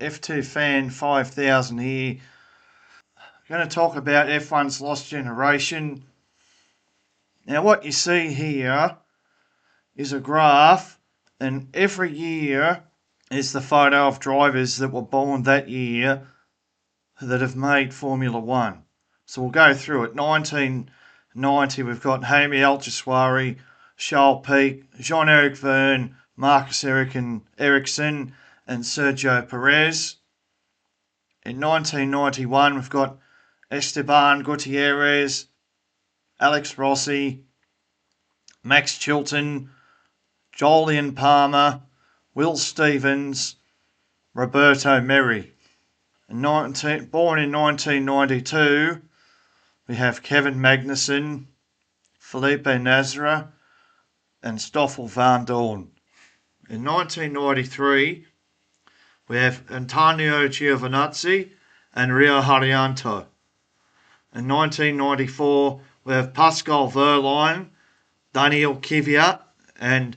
F2 Fan 5000 here. I'm going to talk about F1's Lost Generation. Now what you see here is a graph, and every year is the photo of drivers that were born that year that have made Formula One. So we'll go through it. 1990, we've got Jaime Al-Jaswari, Charles Pic, Jean-Eric Verne, Marcus Ericsson, and Sergio Perez. In 1991, we've got Esteban Gutierrez, Alex Rossi, Max Chilton, Jolyon Palmer, Will Stevens, Roberto Merri. Born in 1992, we have Kevin Magnussen, Felipe Nasra, and Stoffel van Dorn. In 1993, we have Antonio Giovinazzi and Rio Haryanto. In 1994, we have Pascal Wehrlein, Daniel Kvyat, and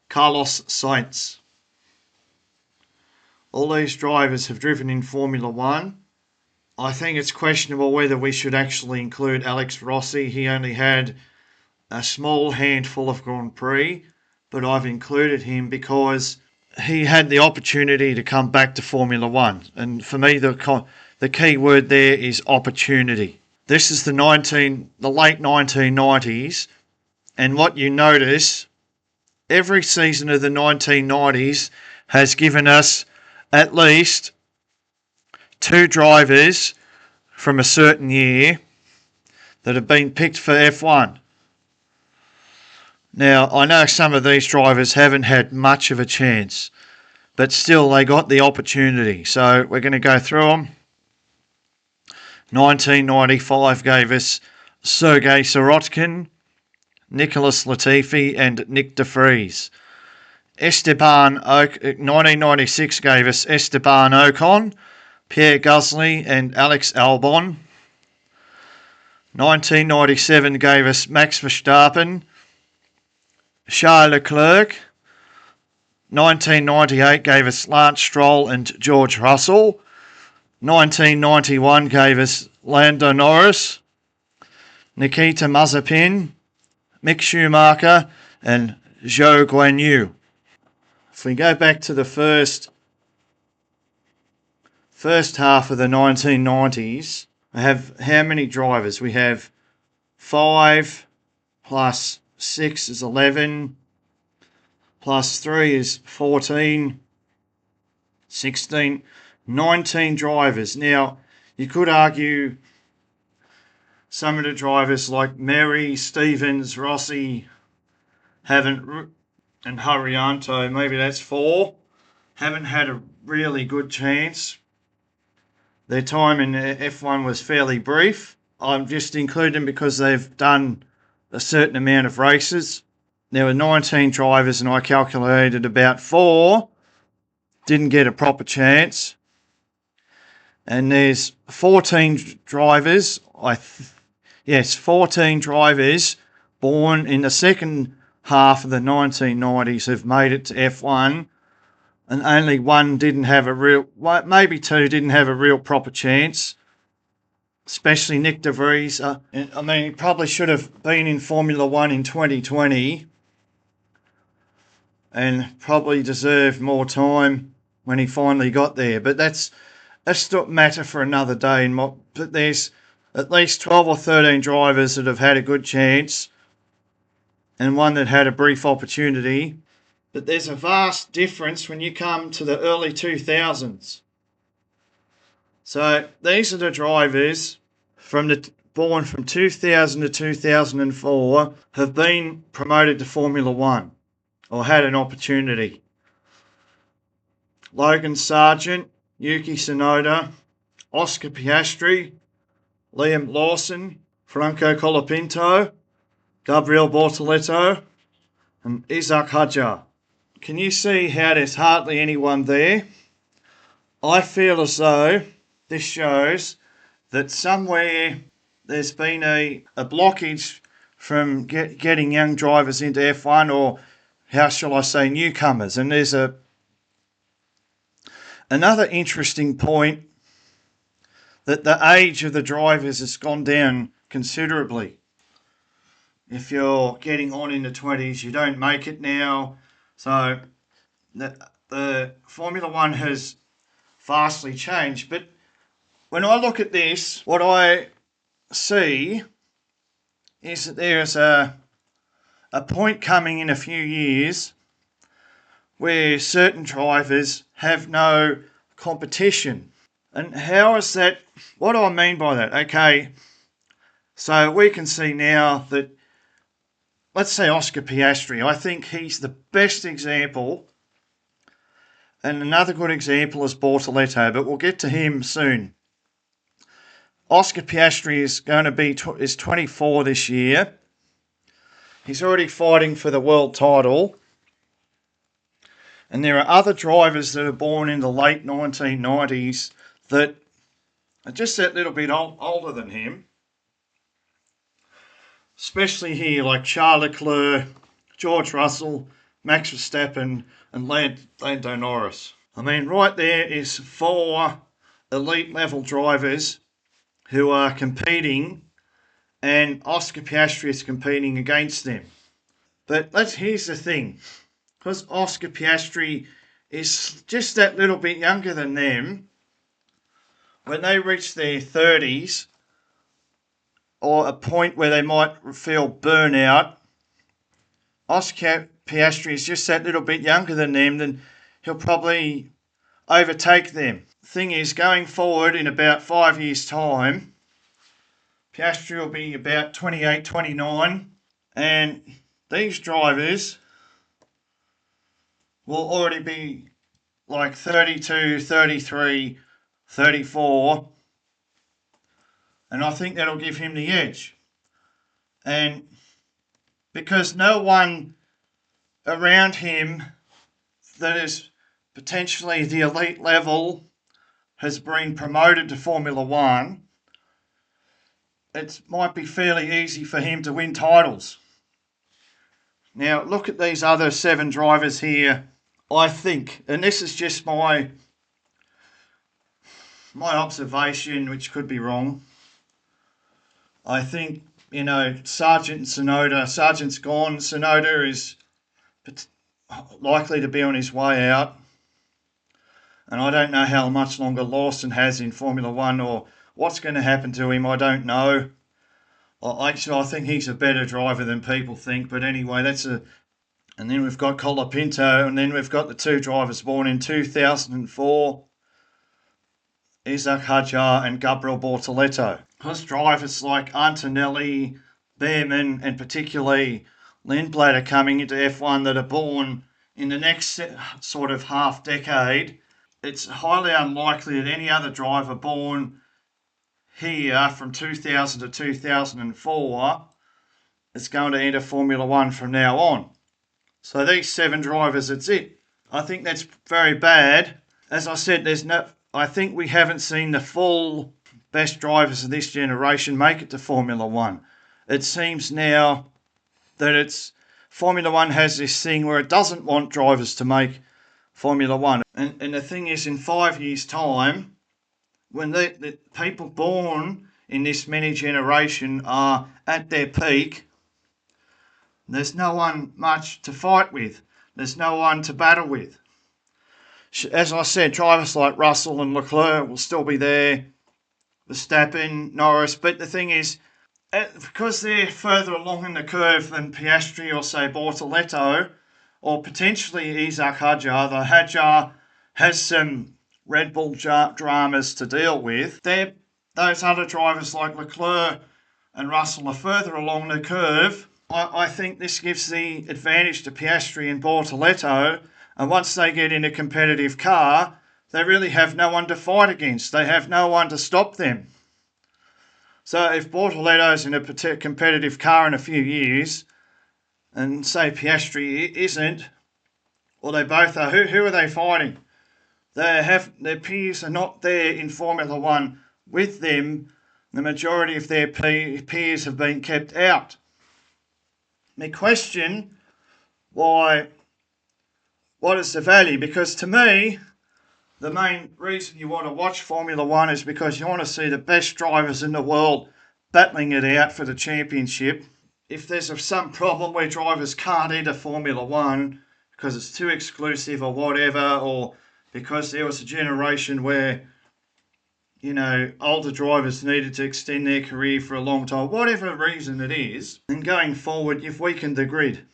Carlos Sainz. All these drivers have driven in Formula One. I think it's questionable whether we should actually include Alex Rossi. He only had a small handful of Grand Prix, but I've included him because he had the opportunity to come back to Formula One. And for me, the key word there is opportunity. This is the late 1990s, and what you notice, every season of the 1990s has given us at least two drivers from a certain year that have been picked for F1. Now, I know some of these drivers haven't had much of a chance, but still they got the opportunity. So we're going to go through them. 1995 gave us Sergei Sirotkin, Nicholas Latifi, and Nick de Vries. 1996 gave us Esteban Ocon, Pierre Gasly, and Alex Albon. 1997 gave us Max Verstappen, Charles Leclerc. 1998 gave us Lance Stroll and George Russell. 1991 gave us Lando Norris, Nikita Mazepin, Mick Schumacher, and Zhou Guanyu. If we go back to the first half of the 1990s, we have how many drivers? We have 5 plus 6 is 11, plus 3 is 14, 16, 19 drivers. Now, you could argue some of the drivers like Merri, Stevens, Rossi haven't, and Haryanto, maybe that's 4, haven't had a really good chance. Their time in F1 was fairly brief. I'm just including them because they've done a certain amount of races. There were 19 drivers, and I calculated about 4 didn't get a proper chance. And there's 14 drivers, 14 drivers born in the second half of the 1990s have made it to F1, and only one didn't have maybe 2 didn't have a real proper chance, especially Nick de Vries. He probably should have been in Formula One in 2020 and probably deserved more time when he finally got there. But that's not matter for another day. But there's at least 12 or 13 drivers that have had a good chance and one that had a brief opportunity. But there's a vast difference when you come to the early 2000s. So these are the drivers born from 2000 to 2004 have been promoted to Formula One or had an opportunity. Logan Sargent, Yuki Tsunoda, Oscar Piastri, Liam Lawson, Franco Colapinto, Gabriel Bortoleto, and Isaac Hadjar. Can you see how there's hardly anyone there? I feel as though this shows that somewhere there's been a blockage from getting young drivers into F1, or how shall I say, newcomers. And there's a Another interesting point, that the age of the drivers has gone down considerably. If you're getting on in the 20s, you don't make it now. So the Formula One has vastly changed. But when I look at this, what I see is that there's a point coming in a few years where certain drivers have no competition. And how is that? What do I mean by that? Okay, so we can see now that, let's say Oscar Piastri, I think he's the best example. And another good example is Bortoleto, but we'll get to him soon. Oscar Piastri is going to be is 24 this year. He's already fighting for the world title. And there are other drivers that are born in the late 1990s that are just that little bit older than him. Especially here, like Charles Leclerc, George Russell, Max Verstappen, and Lando Norris. I mean, right there is 4 elite level drivers who are competing, and Oscar Piastri is competing against them. But here's the thing, because Oscar Piastri is just that little bit younger than them, when they reach their 30s, or a point where they might feel burnout, Oscar Piastri is just that little bit younger than them, then he'll probably overtake them. The thing is, going forward in about 5 years' time, Piastri will be about 28, 29, and these drivers will already be like 32, 33, 34, and I think that'll give him the edge. And because no one around him that is potentially the elite level has been promoted to Formula One, it might be fairly easy for him to win titles. Now, look at these other 7 drivers here. I think, and this is just my observation, which could be wrong. I think, Sargent and Tsunoda. Sargent's gone. Tsunoda is likely to be on his way out. And I don't know how much longer Lawson has in Formula One, or what's going to happen to him. I don't know. Actually, I think he's a better driver than people think. But anyway, And then we've got Colapinto, and then we've got the 2 drivers born in 2004, Isaac Hadjar and Gabriel Bortoleto. Because drivers like Antonelli, Behrman, and particularly Lindblad are coming into F1 that are born in the next sort of half decade, it's highly unlikely that any other driver born here from 2000 to 2004 is going to enter Formula One from now on. So these 7 drivers, that's it. I think that's very bad. As I said, I think we haven't seen the full best drivers of this generation make it to Formula One. It seems now that Formula One has this thing where it doesn't want drivers to make Formula One. And the thing is, in 5 years' time, when the people born in this mini generation are at their peak, there's no one much to fight with. There's no one to battle with. As I said, drivers like Russell and Leclerc will still be there, Verstappen, Norris, but the thing is, because they're further along in the curve than Piastri or, say, Bortoleto, or potentially Isaac Hadjar, the Hadjar has some Red Bull dramas to deal with. Those other drivers like Leclerc and Russell are further along the curve. I think this gives the advantage to Piastri and Bortoleto, and once they get in a competitive car, they really have no one to fight against. They have no one to stop them. So if Bortoleto's in a competitive car in a few years, and say Piastri isn't, or they both are, who are they fighting? Their peers are not there in Formula One with them. The majority of their peers have been kept out. My question, what is the value? Because to me, The main reason you want to watch Formula One is because you want to see the best drivers in the world battling it out for the championship. If there's some problem where drivers can't enter Formula One because it's too exclusive or whatever, or because there was a generation where, older drivers needed to extend their career for a long time, whatever reason it is, then going forward, you've weakened the grid.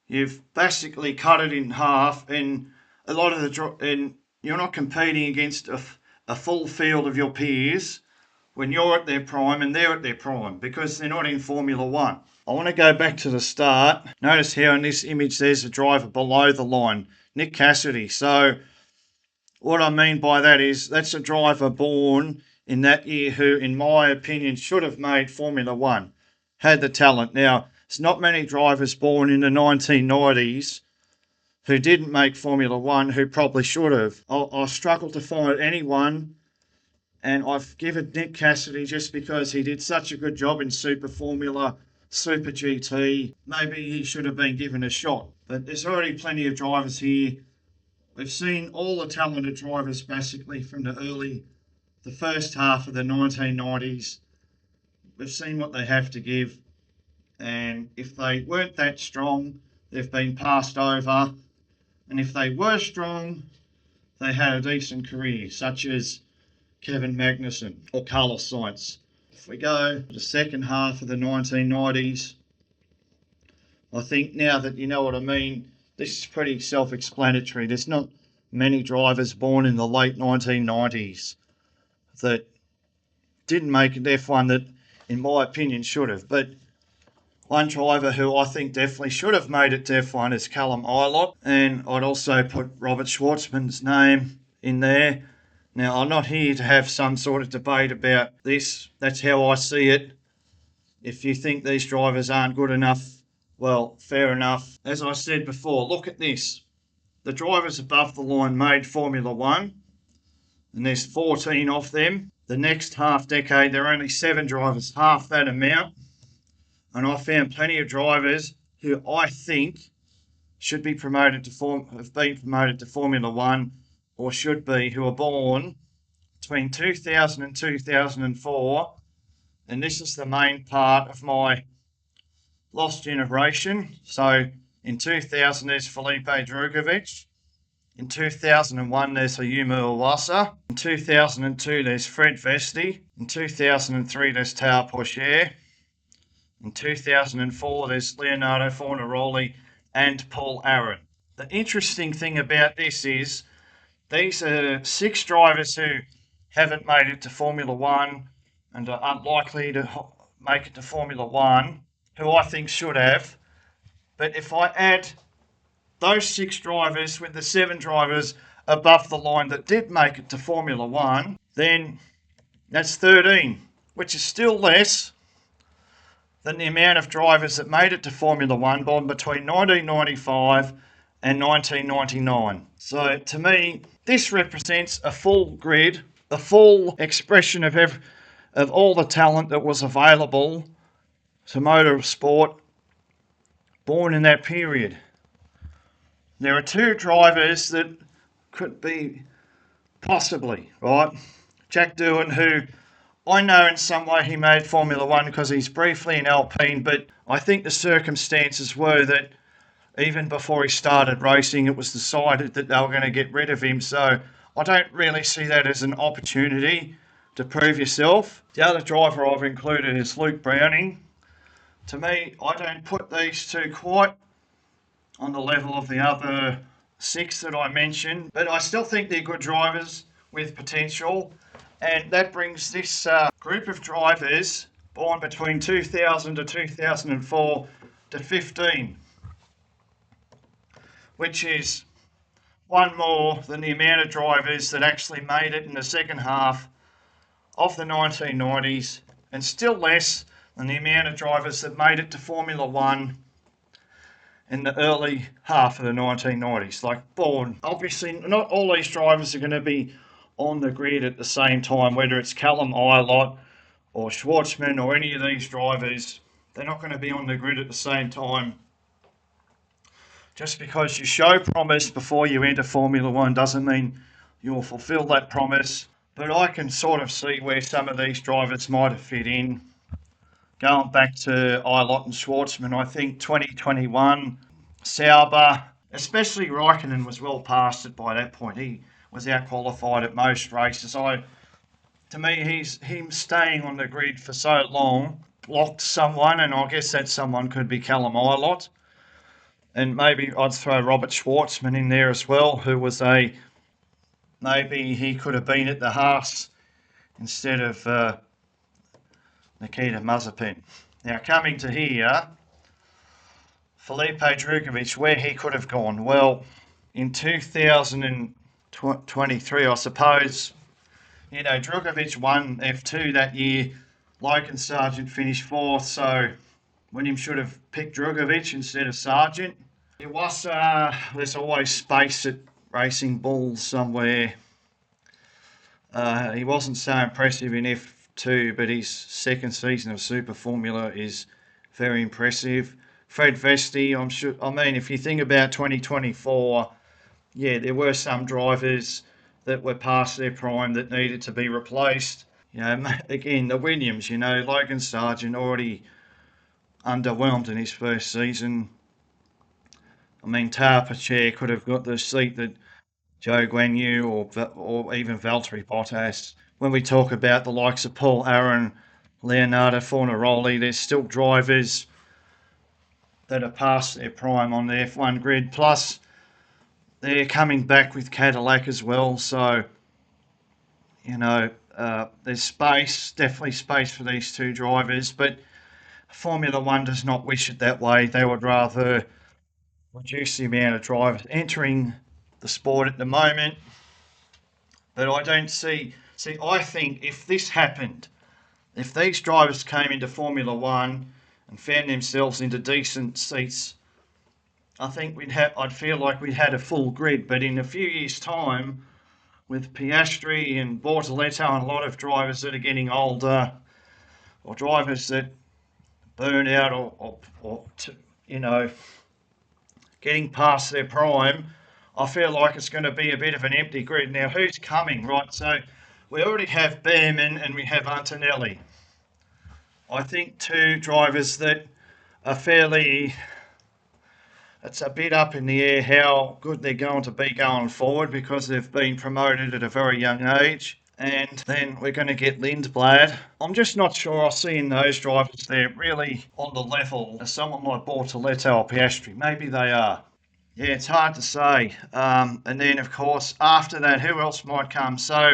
You've basically cut it in half, and a lot of and you're not competing against a full field of your peers when you're at their prime and they're at their prime, because they're not in Formula One. I want to go back to the start. Notice how in this image there's a driver below the line, Nick Cassidy. So what I mean by that is that's a driver born in that year who, in my opinion, should have made Formula One, had the talent. Now, there's not many drivers born in the 1990s who didn't make Formula One who probably should have. I struggled to find anyone, and I've given Nick Cassidy just because he did such a good job in Super Formula, Super GT. Maybe he should have been given a shot. But there's already plenty of drivers here. We've seen all the talented drivers basically from the first half of the 1990s. We've seen what they have to give, and if they weren't that strong, they've been passed over. And if they were strong, they had a decent career, such as Kevin Magnussen or Carlos Sainz. If we go to the second half of the 1990s, I think now that you know what I mean, this is pretty self-explanatory. There's not many drivers born in the late 1990s that didn't make it F1 that, in my opinion, should have. But one driver who I think definitely should have made it to F1 is Callum Ilott, and I'd also put Robert Schwartzman's name in there. Now, I'm not here to have some sort of debate about this. That's how I see it. If you think these drivers aren't good enough, well, fair enough. As I said before, look at this. The drivers above the line made Formula One, and there's 14 of them. The next half decade, there are only 7 drivers, half that amount. And I found plenty of drivers who I think should be promoted to have been promoted to Formula One, or should be, who were born between 2000 and 2004. And this is the main part of my lost generation. So in 2000, there's Felipe Drugovich. In 2001, there's Ayumu Iwasa. In 2002, there's Fred Vesti. In 2003, there's Tao Pourchaire. In 2004, there's Leonardo Fornaroli and Paul Aaron. The interesting thing about this is these are 6 drivers who haven't made it to Formula One and are unlikely to make it to Formula One, who I think should have. But if I add those 6 drivers with the 7 drivers above the line that did make it to Formula One, then that's 13, which is still less than the amount of drivers that made it to Formula One born between 1995 and 1999. So to me, this represents a full grid, a full expression of all the talent that was available to motorsport born in that period. There are 2 drivers that could be possibly, right? Jack Doohan, who I know in some way he made Formula One because he's briefly in Alpine, but I think the circumstances were that even before he started racing, it was decided that they were going to get rid of him. So I don't really see that as an opportunity to prove yourself. The other driver I've included is Luke Browning. To me, I don't put these 2 quite on the level of the other 6 that I mentioned, but I still think they're good drivers with potential. And that brings this group of drivers born between 2000 to 2004 to 15, which is 1 more than the amount of drivers that actually made it in the second half of the 1990s, and still less than the amount of drivers that made it to Formula One in the early half of the 1990s. Like born, obviously not all these drivers are going to be on the grid at the same time, whether it's Callum Ilott or Schwartzman or any of these drivers. They're not going to be on the grid at the same time. Just because you show promise before you enter Formula One doesn't mean you'll fulfil that promise. But I can sort of see where some of these drivers might have fit in. Going back to Eilert and Schwartzman, I think 2021, Sauber, especially Raikkonen was well past it by that point. He was out qualified at most races. To me, him staying on the grid for so long blocked someone, and I guess that someone could be Callum Eilert. And maybe I'd throw Robert Schwartzman in there as well, who was maybe he could have been at the Haas instead of Nikita Mazepin. Now, coming to here, Felipe Drugovich, where he could have gone. Well, in 2023, I suppose, Drugovich won F2 that year. Logan Sargent finished fourth, so Williams should have picked Drugovich instead of Sargent. It was, there's always space at Racing Bulls somewhere. He wasn't so impressive in F2, but his second season of Super Formula is very impressive. Fred Vesti, I'm sure. I mean, if you think about 2024, yeah, there were some drivers that were past their prime that needed to be replaced. Again, the Williams, Logan Sargent already underwhelmed in his first season. I mean, Tao Pacher could have got the seat that Joe Guan Yu or even Valtteri Bottas. When we talk about the likes of Paul Aaron, Leonardo Fornaroli, there's still drivers that are past their prime on the F1 grid. Plus, they're coming back with Cadillac as well. So, there's definitely space for these two drivers. But Formula One does not wish it that way. They would rather reduce the amount of drivers entering the sport at the moment. But I don't I think if this happened, if these drivers came into Formula One and found themselves into decent seats, I think I'd feel like we'd had a full grid. But in a few years' time, with Piastri and Bortoletto and a lot of drivers that are getting older, or drivers that burn out or getting past their prime, I feel like it's going to be a bit of an empty grid. Now, who's coming, right? So we already have Behrman and we have Antonelli. I think two drivers that are it's a bit up in the air how good they're going to be going forward because they've been promoted at a very young age. And then we're going to get Lindblad. I'm just not sure I'm seeing those drivers there really on the level as someone like Bortoletto or Piastri. Maybe they are. Yeah, it's hard to say. And then, of course, after that, who else might come? So,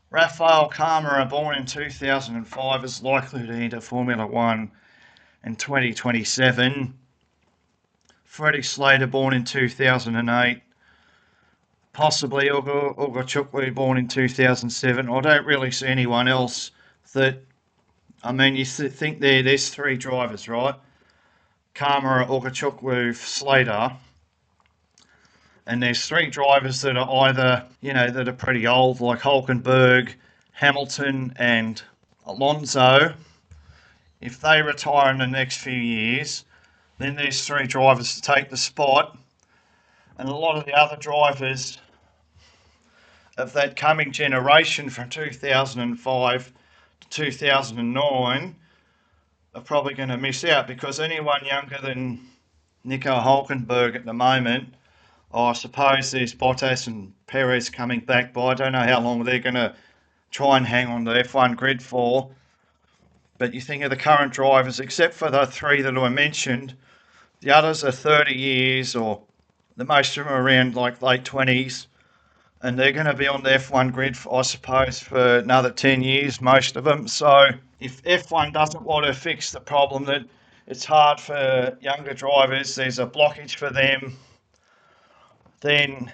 Rafael Camara, born in 2005, is likely to enter Formula One in 2027. Freddie Slater, born in 2008. Possibly Ugo Chukwu, born in 2007. I don't really see anyone else that... I mean, you think there's three drivers, right? Camara, Chukwu, Slater. And there's three drivers that are either, that are pretty old, like Hulkenberg, Hamilton, and Alonso. If they retire in the next few years, then there's three drivers to take the spot. And a lot of the other drivers of that coming generation from 2005 to 2009 are probably going to miss out because anyone younger than Nico Hulkenberg at the moment, I suppose there's Bottas and Perez coming back, but I don't know how long they're going to try and hang on the F1 grid for. But you think of the current drivers, except for the three that I mentioned, the others are 30 years or the most of them are around like late 20s. And they're going to be on the F1 grid, I suppose, for another 10 years, most of them. So if F1 doesn't want to fix the problem that it's hard for younger drivers, there's a blockage for them, then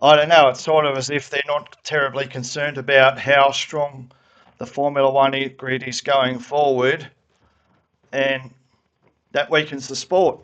I don't know, it's sort of as if they're not terribly concerned about how strong the Formula One grid is going forward, and that weakens the sport.